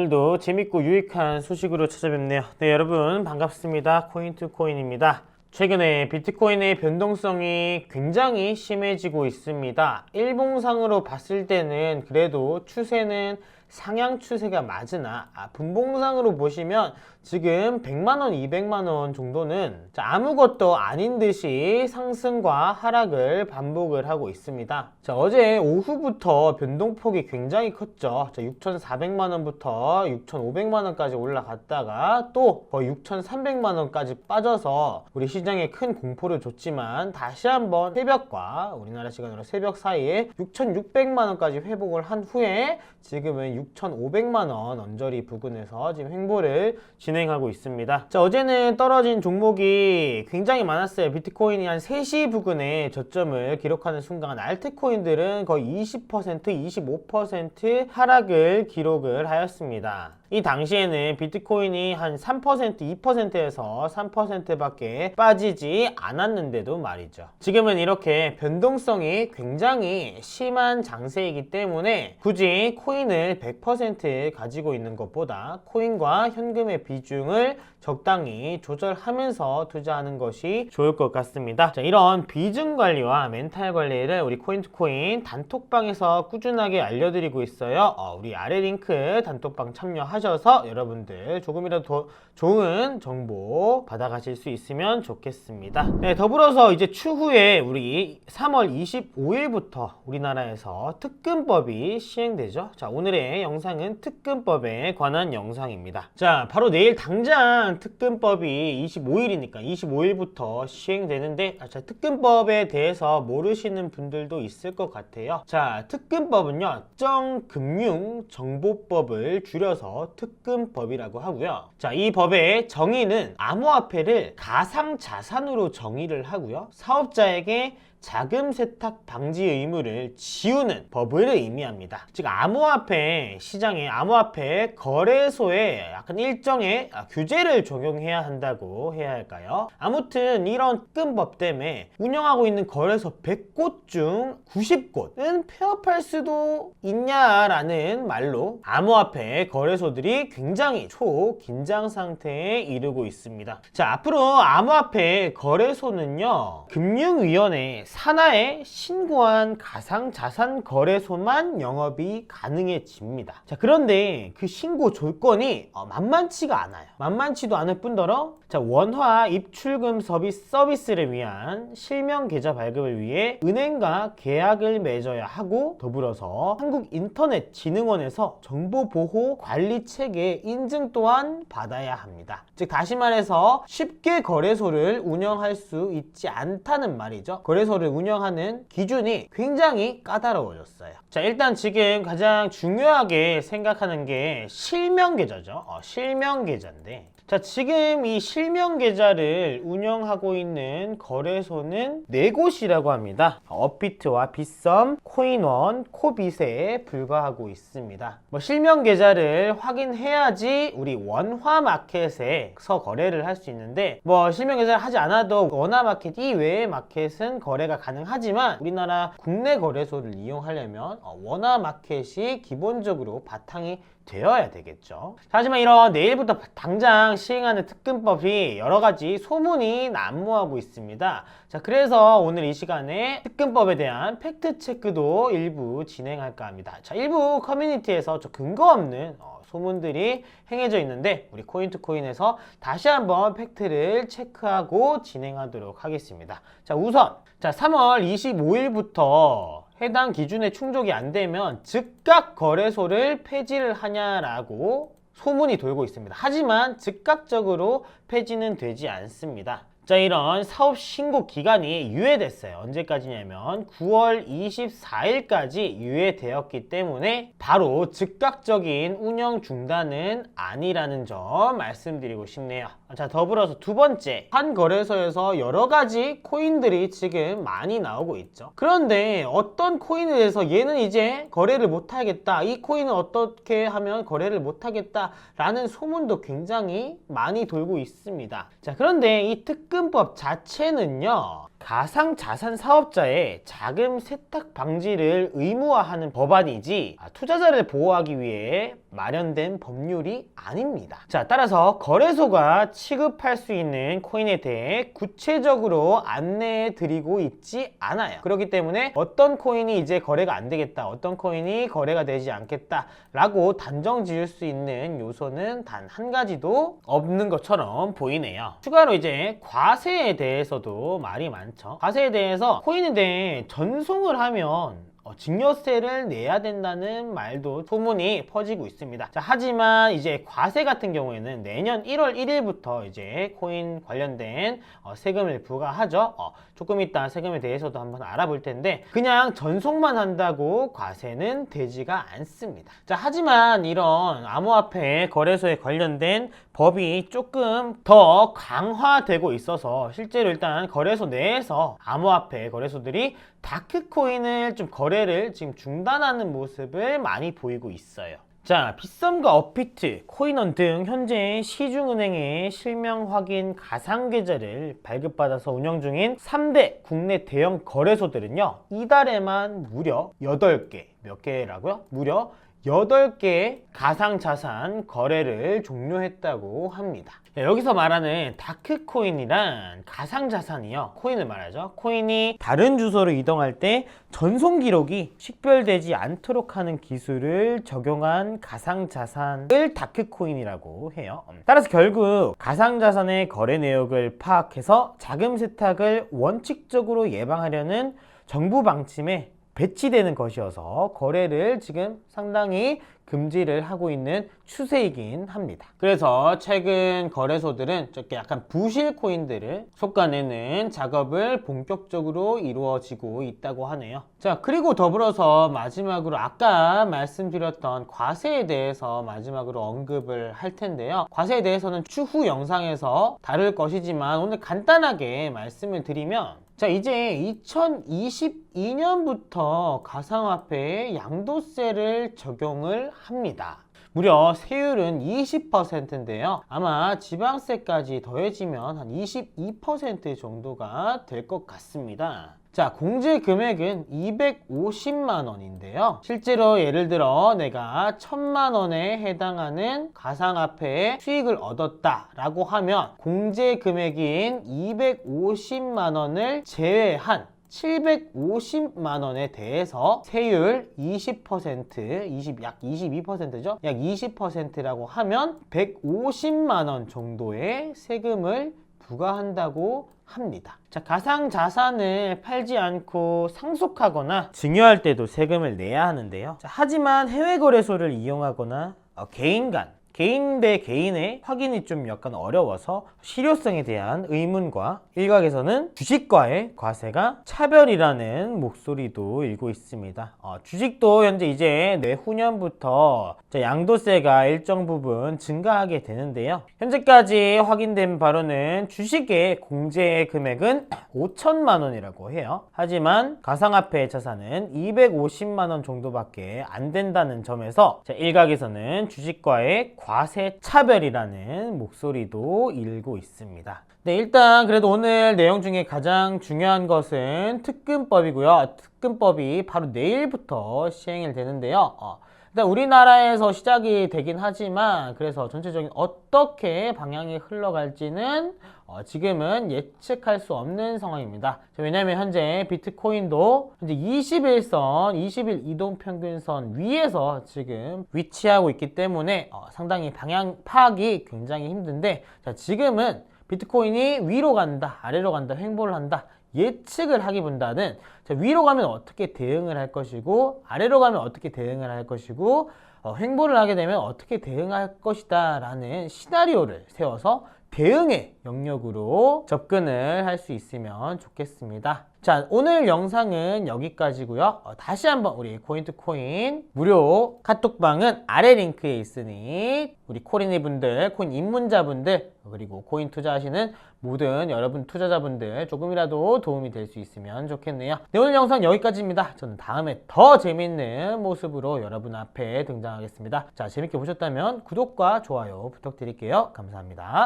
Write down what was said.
오늘도 재밌고 유익한 소식으로 찾아뵙네요. 네, 여러분 반갑습니다. 코인2코인입니다. 최근에 비트코인의 변동성이 굉장히 심해지고 있습니다. 일봉상으로 봤을 때는 그래도 추세는 상향 추세가 맞으나 분봉상으로 보시면 지금 100만원, 200만원 정도는 아무것도 아닌 듯이 상승과 하락을 반복을 하고 있습니다. 어제 오후부터 변동폭이 굉장히 컸죠. 6,400만원부터 6,500만원까지 올라갔다가 또 거의 6,300만원까지 빠져서 우리 시장에 큰 공포를 줬지만 다시 한번 새벽과 우리나라 시간으로 새벽 사이에 6,600만원까지 회복을 한 후에 지금은 6,500만원 언저리 부근에서 지금 횡보를 진행하고 있습니다. 어제는 떨어진 종목이 굉장히 많았어요. 비트코인이 한 3시 부근에 저점을 기록하는 순간 알트코인들은 거의 20%, 25% 하락을 기록을 하였습니다. 이 당시에는 비트코인이 한 3%, 2%에서 3%밖에 빠지지 않았는데도 말이죠. 지금은 이렇게 변동성이 굉장히 심한 장세이기 때문에 굳이 코인을 100% 가지고 있는 것보다 코인과 현금의 비중을 적당히 조절하면서 투자하는 것이 좋을 것 같습니다. 이런 비중 관리와 멘탈 관리를 우리 코인2코인 단톡방에서 꾸준하게 알려드리고 있어요. 우리 아래 링크 단톡방 참여하셔서 여러분들 조금이라도 더 좋은 정보 받아가실 수 있으면 좋겠습니다. 네, 더불어서 이제 추후에 우리 3월 25일부터 우리나라에서 특근법이 시행되죠. 오늘의 영상은 특근법에 관한 영상입니다. 바로 내일 당장 특근법이 25일이니까 25일부터 시행되는데 특근법에 대해서 모르시는 분들도 있을 것 같아요. 특근법은요, 정금융정보법을 줄여서 특근법이라고 하고요. 이 법의 정의는 암호화폐를 가상자산으로 정의를 하고요, 사업자에게 자금 세탁 방지 의무를 지우는 법을 의미합니다. 즉 암호화폐 시장에 암호화폐 거래소에 약간 일정의 규제를 적용해야 한다고 해야 할까요? 아무튼 이런 특근법 때문에 운영하고 있는 거래소 100곳 중 90곳은 폐업할 수도 있냐라는 말로 암호화폐 거래소들이 굉장히 초긴장 상태에 이르고 있습니다. 앞으로 암호화폐 거래소는요, 금융위원회 산하에 신고한 가상자산 거래소만 영업이 가능해집니다. 그런데 그 신고 조건이 만만치가 않아요. 만만치도 않을 뿐더러 원화 입출금 서비스를 위한 실명 계좌 발급을 위해 은행과 계약을 맺어야 하고, 더불어서 한국인터넷진흥원에서 정보보호관리체계 인증 또한 받아야 합니다. 다시 말해서 쉽게 거래소를 운영할 수 있지 않다는 말이죠. 거래소를 운영하는 기준이 굉장히 까다로워졌어요. 일단 지금 가장 중요하게 생각하는 게 실명 계좌죠. 실명 계좌인데, 지금 이 실명 계좌를 운영하고 있는 거래소는 4곳이라고 합니다. 업비트와 빗썸, 코인원, 코빗에 불과하고 있습니다. 실명 계좌를 확인해야지 우리 원화마켓에서 거래를 할 수 있는데, 실명 계좌를 하지 않아도 원화마켓 이외의 마켓은 거래가 가능하지만 우리나라 국내 거래소를 이용하려면 원화마켓이 기본적으로 바탕이 되어야 되겠죠. 하지만 이런 내일부터 당장 시행하는 특근법이 여러가지 소문이 난무하고 있습니다. 그래서 오늘 이 시간에 특근법에 대한 팩트체크도 일부 진행할까 합니다. 일부 커뮤니티에서 근거 없는 소문들이 행해져 있는데 우리 코인2코인에서 다시 한번 팩트를 체크하고 진행하도록 하겠습니다. 우선 3월 25일부터 해당 기준에 충족이 안 되면 즉각 거래소를 폐지를 하냐라고 소문이 돌고 있습니다. 하지만 즉각적으로 폐지는 되지 않습니다. 이런 사업 신고 기간이 유예됐어요. 언제까지냐면 9월 24일까지 유예되었기 때문에 바로 즉각적인 운영 중단은 아니라는 점 말씀드리고 싶네요. 더불어서 두 번째, 한 거래소에서 여러 가지 코인들이 지금 많이 나오고 있죠. 그런데 어떤 코인에 대해서 얘는 이제 거래를 못하겠다, 이 코인은 어떻게 하면 거래를 못하겠다 라는 소문도 굉장히 많이 돌고 있습니다. 그런데 이 특근법 자체는요, 가상자산 사업자의 자금 세탁 방지를 의무화하는 법안이지 투자자를 보호하기 위해 마련된 법률이 아닙니다. 자, 따라서 거래소가 취급할 수 있는 코인에 대해 구체적으로 안내해 드리고 있지 않아요. 그렇기 때문에 어떤 코인이 이제 거래가 안 되겠다, 어떤 코인이 거래가 되지 않겠다 라고 단정 지을 수 있는 요소는 단 한 가지도 없는 것처럼 보이네요. 추가로 이제 과세에 대해서도 말이 많죠. 과세에 대해서 코인에 대해 전송을 하면 증여세를 내야 된다는 말도 소문이 퍼지고 있습니다. 자, 하지만 이제 과세 같은 경우에는 내년 1월 1일부터 이제 코인 관련된 세금을 부과하죠. 조금 이따 세금에 대해서도 한번 알아볼 텐데 그냥 전송만 한다고 과세는 되지가 않습니다. 자, 하지만 이런 암호화폐 거래소에 관련된 법이 조금 더 강화되고 있어서 실제로 일단 거래소 내에서 암호화폐 거래소들이 다크코인을 좀 거래를 지금 중단하는 모습을 많이 보이고 있어요. 자, 빗썸과 업비트, 코인원 등 현재 시중은행의 실명 확인 가상 계좌를 발급받아서 운영 중인 3대 국내 대형 거래소들은요, 이달에만 무려 8개, 몇 개라고요? 무려 8개의 가상자산 거래를 종료했다고 합니다. 여기서 말하는 다크코인이란 가상자산이요, 코인을 말하죠. 코인이 다른 주소로 이동할 때 전송 기록이 식별되지 않도록 하는 기술을 적용한 가상자산을 다크코인이라고 해요. 따라서 결국 가상자산의 거래 내역을 파악해서 자금 세탁을 원칙적으로 예방하려는 정부 방침에 배치되는 것이어서 거래를 지금 상당히 금지를 하고 있는 추세이긴 합니다. 그래서 최근 거래소들은 저렇게 약간 부실 코인들을 솎아내는 작업을 본격적으로 이루어지고 있다고 하네요. 자, 그리고 더불어서 마지막으로 아까 말씀드렸던 과세에 대해서 마지막으로 언급을 할 텐데요. 과세에 대해서는 추후 영상에서 다룰 것이지만 오늘 간단하게 말씀을 드리면, 자, 이제 2022년부터 가상화폐에 양도세를 적용을 합니다. 무려 세율은 20%인데요. 아마 지방세까지 더해지면 한 22% 정도가 될 것 같습니다. 자, 공제 금액은 250만 원인데요. 실제로 예를 들어 내가 1000만 원에 해당하는 가상화폐의 수익을 얻었다라고 하면 공제 금액인 250만 원을 제외한 750만 원에 대해서 세율 20%, 약 22%죠? 약 20%라고 하면 150만 원 정도의 세금을 부과한다고 합니다. 자, 가상자산을 팔지 않고 상속하거나 증여할 때도 세금을 내야 하는데요. 자, 하지만 해외 거래소를 이용하거나 개인 대 개인의 확인이 좀 약간 어려워서 실효성에 대한 의문과 일각에서는 주식과의 과세가 차별이라는 목소리도 일고 있습니다. 주식도 현재 이제 내후년부터 양도세가 일정 부분 증가하게 되는데요. 현재까지 확인된 바로는 주식의 공제 금액은 5천만 원이라고 해요. 하지만 가상화폐 자산은 250만 원 정도밖에 안 된다는 점에서 일각에서는 주식과의 과세 차별이라는 목소리도 일고 있습니다. 네, 일단 그래도 오늘 내용 중에 가장 중요한 것은 특근법이고요. 특근법이 바로 내일부터 시행이 되는데요. 일단 우리나라에서 시작이 되긴 하지만 그래서 전체적인 어떻게 방향이 흘러갈지는 지금은 예측할 수 없는 상황입니다. 왜냐하면 현재 비트코인도 현재 21선, 20일 이동평균선 위에서 지금 위치하고 있기 때문에 상당히 방향 파악이 굉장히 힘든데, 자, 지금은 비트코인이 위로 간다, 아래로 간다, 횡보를 한다, 예측을 하기보다는 위로 가면 어떻게 대응을 할 것이고 아래로 가면 어떻게 대응을 할 것이고 횡보를 하게 되면 어떻게 대응할 것이다 라는 시나리오를 세워서 대응의 영역으로 접근을 할 수 있으면 좋겠습니다. 자, 오늘 영상은 여기까지고요. 다시 한번 우리 코인투코인 무료 카톡방은 아래 링크에 있으니 우리 코린이 분들, 코인 입문자분들, 그리고 코인 투자하시는 모든 여러분 투자자분들 조금이라도 도움이 될 수 있으면 좋겠네요. 네, 오늘 영상 여기까지입니다. 저는 다음에 더 재밌는 모습으로 여러분 앞에 등장하겠습니다. 자, 재밌게 보셨다면 구독과 좋아요 부탁드릴게요. 감사합니다.